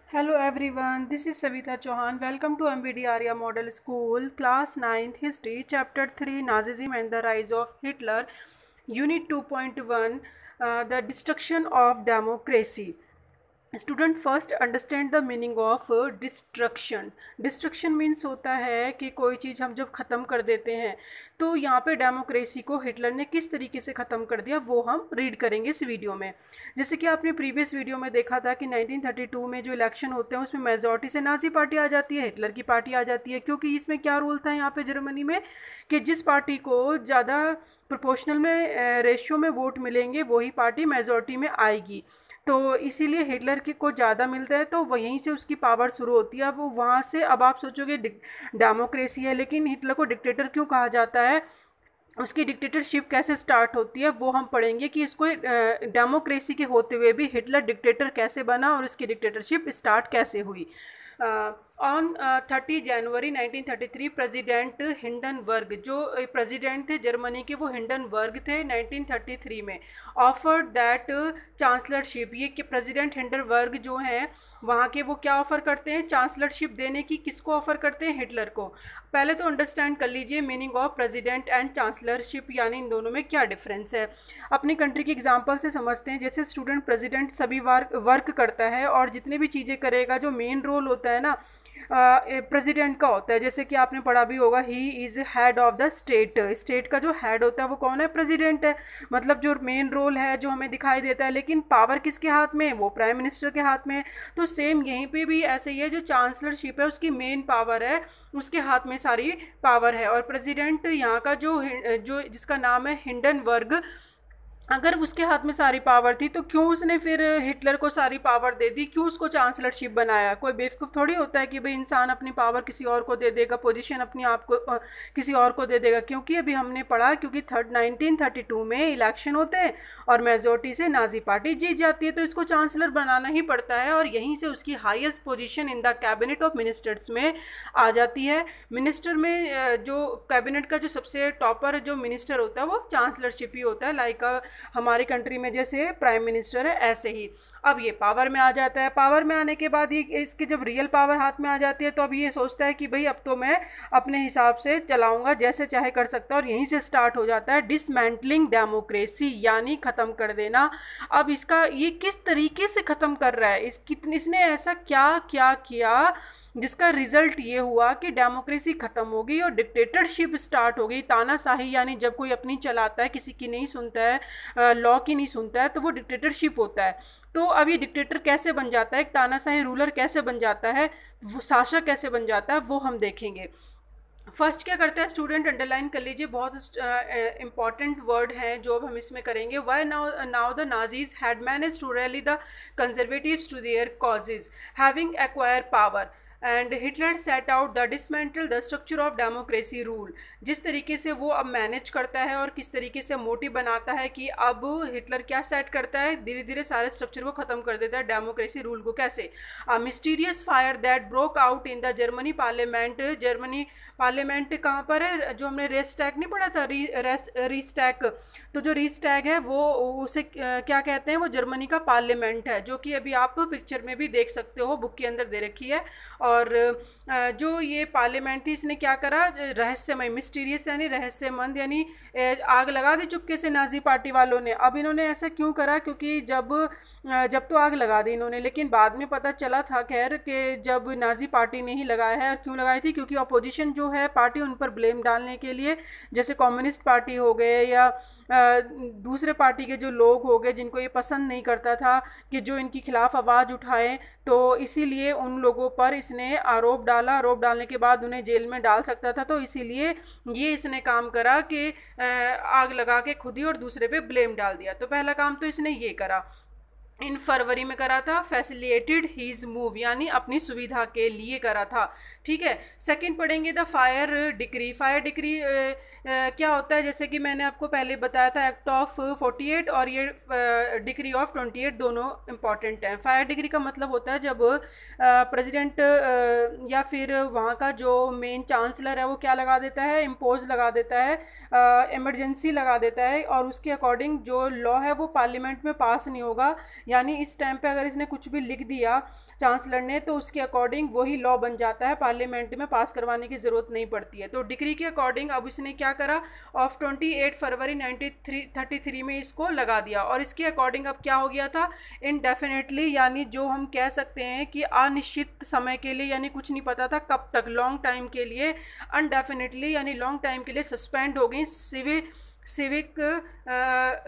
Hello everyone, this is Savita Chauhan. Welcome to MBD Arya Model School, Class 9th History, Chapter 3 Nazism and the Rise of Hitler, Unit 2.1 The Destruction of Democracy. Student first understand the meaning of destruction. Destruction means होता है कि कोई चीज़ हम जब ख़त्म कर देते हैं, तो यहाँ पे डेमोक्रेसी को हिटलर ने किस तरीके से ख़त्म कर दिया वो हम रीड करेंगे इस वीडियो में। जैसे कि आपने प्रीवियस वीडियो में देखा था कि 1932 में जो इलेक्शन होते हैं उसमें मेजॉरिटी से नाजी पार्टी आ जाती है, हिटलर की पार्टी आ जाती है, क्योंकि इसमें क्या रूल था यहाँ पे जर्मनी में कि जिस पार्टी को ज़्यादा प्रोपोर्शनल में रेशियो में वोट मिलेंगे वही पार्टी मेजॉरिटी में आएगी। तो इसीलिए हिटलर की को ज़्यादा मिलता है तो वहीं से उसकी पावर शुरू होती है। अब वहाँ से अब आप सोचोगे डेमोक्रेसी है, लेकिन हिटलर को डिक्टेटर क्यों कहा जाता है, उसकी डिक्टेटरशिप कैसे स्टार्ट होती है वो हम पढ़ेंगे कि इसको डेमोक्रेसी के होते हुए भी हिटलर डिक्टेटर कैसे बना और उसकी डिक्टेटरशिप स्टार्ट कैसे हुई। ऑन 30 जनवरी 1933 प्रेसिडेंट हिंडनबर्ग, जो प्रेसिडेंट थे जर्मनी के, वो हिंडनबर्ग थे 1933 में, ऑफर्ड दैट चांसलरशिप। ये कि प्रेसिडेंट हिंडनबर्ग जो हैं वहाँ के, वो क्या ऑफ़र करते हैं, चांसलरशिप देने की किसको ऑफ़र करते हैं, हिटलर को। पहले तो अंडरस्टैंड कर लीजिए मीनिंग ऑफ प्रेसिडेंट एंड चांसलरशिप, यानी इन दोनों में क्या डिफरेंस है। अपनी कंट्री के एग्जांपल से समझते हैं। जैसे स्टूडेंट प्रेसिडेंट सभी वर्क करता है और जितनी भी चीज़ें करेगा, जो मेन रोल होता है ना प्रेसिडेंट का होता है। जैसे कि आपने पढ़ा भी होगा, he is head of the state. State का जो हेड होता है वो कौन है, प्रेसिडेंट है। मतलब जो मेन रोल है जो हमें दिखाई देता है, लेकिन पावर किसके हाथ में है, वो प्राइम मिनिस्टर के हाथ में है। तो सेम यहीं पे भी ऐसे ही है, जो चांसलरशिप है उसकी मेन पावर है, उसके हाथ में सारी पावर है। और प्रेसिडेंट यहाँ का जो जिसका नाम है हिंडनबर्ग, अगर उसके हाथ में सारी पावर थी तो क्यों उसने फिर हिटलर को सारी पावर दे दी, क्यों उसको चांसलरशिप बनाया। कोई बेवकूफ़ थोड़ी होता है कि भाई इंसान अपनी पावर किसी और को दे देगा, पोजीशन अपनी आप को किसी और को दे देगा। क्योंकि अभी हमने पढ़ा, क्योंकि 1932 में इलेक्शन होते हैं और मेजोरिटी से नाजी पार्टी जीत जाती है, तो इसको चांसलर बनाना ही पड़ता है और यहीं से उसकी highest position in the cabinet of ministers में आ जाती है। मिनिस्टर में जो कैबिनेट का जो सबसे टॉपर जो मिनिस्टर होता है वो चांसलरशिप ही होता है। लाइक हमारी कंट्री में जैसे प्राइम मिनिस्टर है, ऐसे ही। अब ये पावर में आ जाता है। पावर में आने के बाद ये इसकी जब रियल पावर हाथ में आ जाती है तो अब ये सोचता है कि भाई अब तो मैं अपने हिसाब से चलाऊंगा, जैसे चाहे कर सकता है। और यहीं से स्टार्ट हो जाता है डिसमेंटलिंग डेमोक्रेसी, यानी ख़त्म कर देना। अब इसका ये किस तरीके से ख़त्म कर रहा है, इसने ऐसा क्या क्या किया जिसका रिजल्ट ये हुआ कि डेमोक्रेसी ख़त्म हो गई और डिक्टेटरशिप स्टार्ट हो गई। तानाशाही, यानी जब कोई अपनी चलाता है, किसी की नहीं सुनता है, लॉ की नहीं सुनता है, तो वो डिक्टेटरशिप होता है। तो अब ये डिक्टेटर कैसे बन जाता है, एक तानाशाही रूलर कैसे बन जाता है, वो शासक कैसे बन जाता है, वो हम देखेंगे। फर्स्ट क्या करता है स्टूडेंट, अंडरलाइन कर लीजिए, बहुत इंपॉर्टेंट वर्ड है जो अब हम इसमें करेंगे। Why now the Nazis had managed to rally the conservatives to their causes having acquire power and Hitler set out the dismantle the structure of democracy rule. जिस तरीके से वो अब मैनेज करता है और किस तरीके से मोटिव बनाता है कि अब हिटलर क्या सेट करता है, धीरे धीरे सारे स्ट्रक्चर को ख़त्म कर देता है, डेमोक्रेसी रूल को। कैसे, mysterious fire that broke out in the Germany parliament. Germany parliament कहाँ पर है, जो हमने रेस्टैग नहीं पढ़ा था, रीस्टैग। तो जो रीस्टैग है वो उसे क्या कहते हैं, वो जर्मनी का पार्लियामेंट है, जो कि अभी आप पिक्चर में भी देख सकते हो, बुक के अंदर दे रखी है। और जो ये पार्लियामेंट थी, इसने क्या करा, रहस्यमय, मिस्टीरियस यानी रहस्यमंद, यानी आग लगा दी चुपके से नाजी पार्टी वालों ने। अब इन्होंने ऐसा क्यों करा, क्योंकि जब तो आग लगा दी इन्होंने, लेकिन बाद में पता चला था खैर कि जब नाजी पार्टी ने ही लगाया है। क्यों लगाई थी, क्योंकि अपोजिशन जो है पार्टी, उन पर ब्लेम डालने के लिए, जैसे कम्युनिस्ट पार्टी हो गए या दूसरे पार्टी के जो लोग हो गए जिनको ये पसंद नहीं करता था कि जो इनकी खिलाफ आवाज़ उठाएं, तो इसीलिए उन लोगों पर इसने आरोप डाला। आरोप डालने के बाद उन्हें जेल में डाल सकता था, तो इसीलिए ये इसने काम करा कि आग लगा के खुद ही और दूसरे पे ब्लेम डाल दिया। तो पहला काम तो इसने ये करा, इन फरवरी में करा था, फैसिलिटेटेड हीज मूव, यानी अपनी सुविधा के लिए करा था। ठीक है, सेकंड पढ़ेंगे the fire decree. Fire decree क्या होता है, जैसे कि मैंने आपको पहले बताया था, एक्ट ऑफ 48 और ये डिक्री ऑफ 28 दोनों इंपॉर्टेंट हैं। फायर डिक्री का मतलब होता है जब प्रेसिडेंट या फिर वहाँ का जो मेन चांसलर है वो क्या लगा देता है, इम्पोज लगा देता है, इमरजेंसी लगा देता है, और उसके अकॉर्डिंग जो लॉ है वो पार्लियामेंट में पास नहीं होगा यानी इस टाइम पे अगर इसने कुछ भी लिख दिया चांसलर ने तो उसके अकॉर्डिंग वही लॉ बन जाता है, पार्लियामेंट में पास करवाने की ज़रूरत नहीं पड़ती है। तो डिक्री के अकॉर्डिंग अब इसने क्या करा, ऑफ 28 फरवरी 1933 में इसको लगा दिया। और इसके अकॉर्डिंग अब क्या हो गया था, इनडेफिनेटली यानी जो हम कह सकते हैं कि अनिश्चित समय के लिए, यानी कुछ नहीं पता था कब तक, लॉन्ग टाइम के लिए, अनडेफिनेटली यानी लॉन्ग टाइम के लिए सस्पेंड हो गई सिविक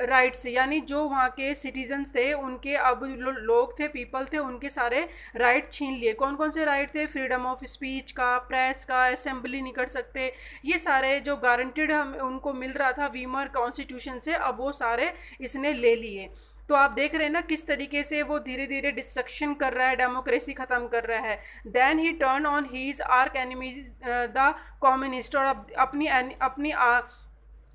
राइट्स, यानी जो वहाँ के सिटीजन्स थे उनके, अब लोग थे, पीपल थे, उनके सारे राइट छीन लिए। कौन कौन से राइट थे, फ्रीडम ऑफ स्पीच का, प्रेस का, असेंबली नहीं कर सकते, ये सारे जो गारंटेड हम उनको मिल रहा था वीमर कॉन्स्टिट्यूशन से, अब वो सारे इसने ले लिए। तो आप देख रहे हैं ना किस तरीके से वो धीरे धीरे डिस्ट्रक्शन कर रहा है, डेमोक्रेसी ख़त्म कर रहा है। Then he turn on his arch enemies the communist, और अपनी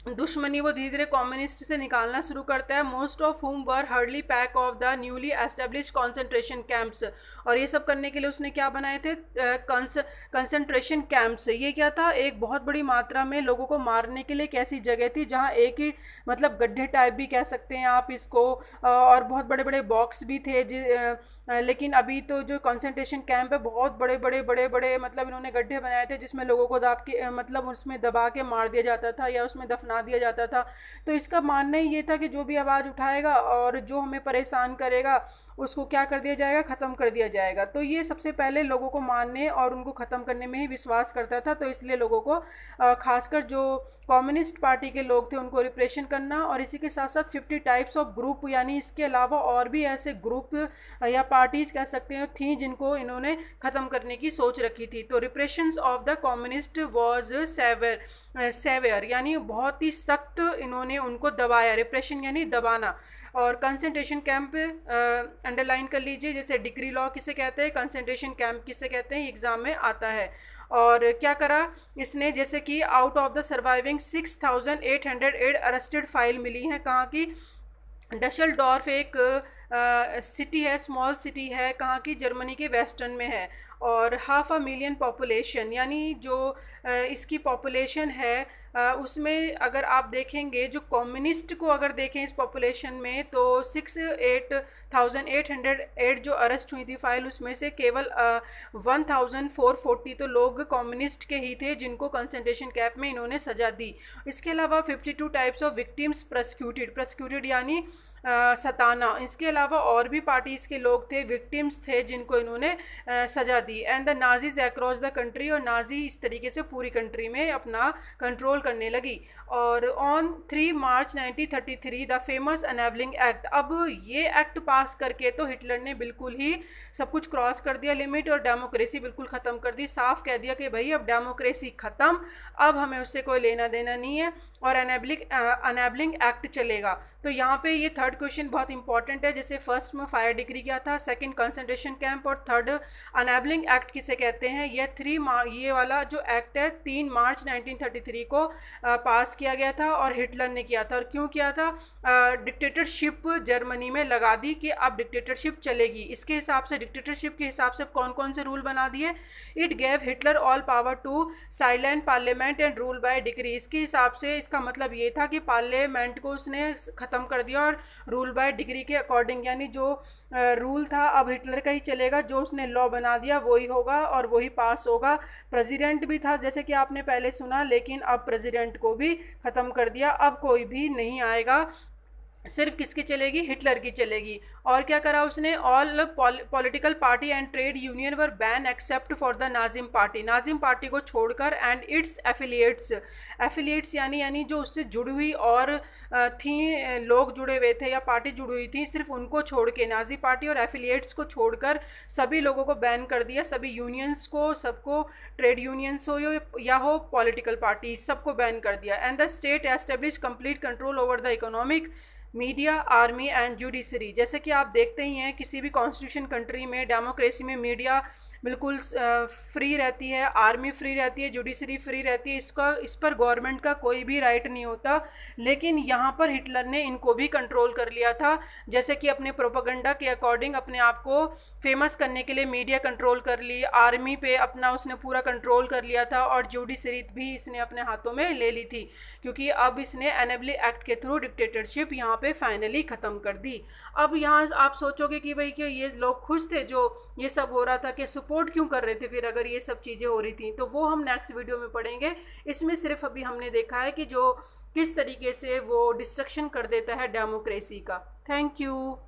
दुश्मनी वो धीरे धीरे कम्युनिस्ट से निकालना शुरू करता है। मोस्ट ऑफ हुम वर hardly pack of the newly establish concentration camps, और ये सब करने के लिए उसने क्या बनाए थे, कंसंट्रेशन कैंप्स। ये क्या था, एक बहुत बड़ी मात्रा में लोगों को मारने के लिए एक ऐसी जगह थी जहाँ एक ही मतलब गड्ढे टाइप भी कह सकते हैं आप इसको, और बहुत बड़े बड़े बॉक्स भी थे। लेकिन अभी तो जो कंसंट्रेशन कैंप है बहुत बड़े बड़े मतलब इन्होंने गड्ढे बनाए थे जिसमें लोगों को मतलब उसमें दबा के मार दिया जाता था या उसमें दफना दिया जाता था। तो इसका मानना ही ये था कि जो भी आवाज़ उठाएगा और जो हमें परेशान करेगा उसको क्या कर दिया जाएगा, ख़त्म कर दिया जाएगा। तो ये सबसे पहले लोगों को मानने और उनको ख़त्म करने में ही विश्वास करता था। तो इसलिए लोगों को खासकर जो कम्युनिस्ट पार्टी के लोग थे उनको रिप्रेशन करना, और इसी के साथ साथ 50 टाइप्स ऑफ ग्रुप, यानी इसके अलावा और भी ऐसे ग्रुप या पार्टीज़ कह सकते हैं थी जिनको इन्होंने ख़त्म करने की सोच रखी थी। तो repressions of the communist was severe, यानी बहुत ही सख्त इन्होंने उनको दबाया, रिप्रेशन यानी दबाना। और कंसंट्रेशन कैंप अंडरलाइन कर लीजिए, जैसे डिक्री लॉ किसे कहते हैं, कंसंट्रेशन कैंप किसे कहते हैं, एग्जाम में आता है। और क्या करा इसने, जैसे कि out of the surviving 6808 arrested file मिली हैं, कहाँ की, डशेलडॉर्फ एक सिटी है, स्मॉल सिटी है, कहाँ की, जर्मनी के वेस्टर्न में है। और 500,000 पॉपुलेशन, यानी जो इसकी पॉपुलेशन है उसमें अगर आप देखेंगे जो कम्युनिस्ट को अगर देखें इस पॉपुलेशन में तो 68,808 जो अरेस्ट हुई थी फाइल, उसमें से केवल 1,440 तो लोग कम्युनिस्ट के ही थे जिनको कंसंट्रेशन कैंप में इन्होंने सजा दी। इसके अलावा 52 टाइप्स ऑफ विक्टिम्स प्रोसिक्यूटेड यानी सताना। इसके अलावा और भी पार्टीज़ के लोग थे, विक्टिम्स थे जिनको इन्होंने सजा दी। And the Nazis across the country, और नाजी इस तरीके से पूरी कंट्री में अपना कंट्रोल करने लगी। और on 3 March 1933 the famous enabling act, अब ये एक्ट पास करके तो हिटलर ने बिल्कुल ही सब कुछ क्रॉस कर दिया लिमिट, और डेमोक्रेसी बिल्कुल ख़त्म कर दी। साफ कह दिया कि भाई अब डेमोक्रेसी ख़त्म, अब हमें उससे कोई लेना देना नहीं है, और एनेबलिंग एक्ट चलेगा। तो यहाँ पे ये थर्ड क्वेश्चन बहुत इंपॉर्टेंट है, जैसे फर्स्ट में फायर डिग्री क्या था, सेकंड कंसंट्रेशन कैंप, और थर्ड अनेबलिंग एक्ट किसे कहते हैं। ये वाला जो एक्ट है 3 मार्च 1933 को पास किया गया था और हिटलर ने किया था। और क्यों किया था, डिक्टेटरशिप जर्मनी में लगा दी कि अब डिक्टेटरशिप चलेगी। इसके हिसाब से, डिक्टेटरशिप के हिसाब से कौन कौन से रूल बना दिए, it gave Hitler all power to silent parliament and rule by decree. इसके हिसाब से इसका मतलब ये था कि पार्लियामेंट को उसने ख़त्म कर दिया और रूल बाय डिग्री के अकॉर्डिंग, यानी जो रूल था अब हिटलर का ही चलेगा, जो उसने लॉ बना दिया वही होगा और वही पास होगा। प्रेसिडेंट भी था जैसे कि आपने पहले सुना, लेकिन अब प्रेसिडेंट को भी ख़त्म कर दिया, अब कोई भी नहीं आएगा, सिर्फ किसकी चलेगी, हिटलर की चलेगी। और क्या करा उसने, all political party and trade union were ban except for the Nazim party, Nazim party को छोड़कर, एंड इट्स एफिलिएट्स यानी जो उससे जुड़ी हुई और थी, लोग जुड़े हुए थे या पार्टी जुड़ी हुई थी, सिर्फ उनको छोड़ के, नाजी पार्टी और एफिलिएट्स को छोड़कर सभी लोगों को बैन कर दिया, सभी यूनियंस को, सबको, ट्रेड यूनियंस हो या हो पॉलिटिकल पार्टी, सबको बैन कर दिया। And the state establish complete control over the economic, media, army and judiciary. जैसे कि आप देखते ही हैं किसी भी कॉन्स्टिट्यूशन कंट्री में, डेमोक्रेसी में मीडिया बिल्कुल फ्री रहती है, आर्मी फ्री रहती है, जुडिशरी फ्री रहती है, इस पर गवर्नमेंट का कोई भी राइट नहीं होता। लेकिन यहाँ पर हिटलर ने इनको भी कंट्रोल कर लिया था, जैसे कि अपने प्रोपेगेंडा के अकॉर्डिंग अपने आप को फेमस करने के लिए मीडिया कंट्रोल कर ली, आर्मी पे अपना उसने पूरा कंट्रोल कर लिया था, और जुडिशरी भी इसने अपने हाथों में ले ली थी, क्योंकि अब इसने एनेबलिंग एक्ट के थ्रू डिक्टेटरशिप यहाँ पे फाइनली ख़त्म कर दी। अब यहाँ आप सोचोगे कि भाई कि ये लोग खुश थे जो ये सब हो रहा था, कि सपोर्ट क्यों कर रहे थे फिर अगर ये सब चीज़ें हो रही थी, तो वो हम नेक्स्ट वीडियो में पढ़ेंगे। इसमें सिर्फ अभी हमने देखा है कि जो किस तरीके से वो डिस्ट्रक्शन कर देता है डेमोक्रेसी का। Thank you.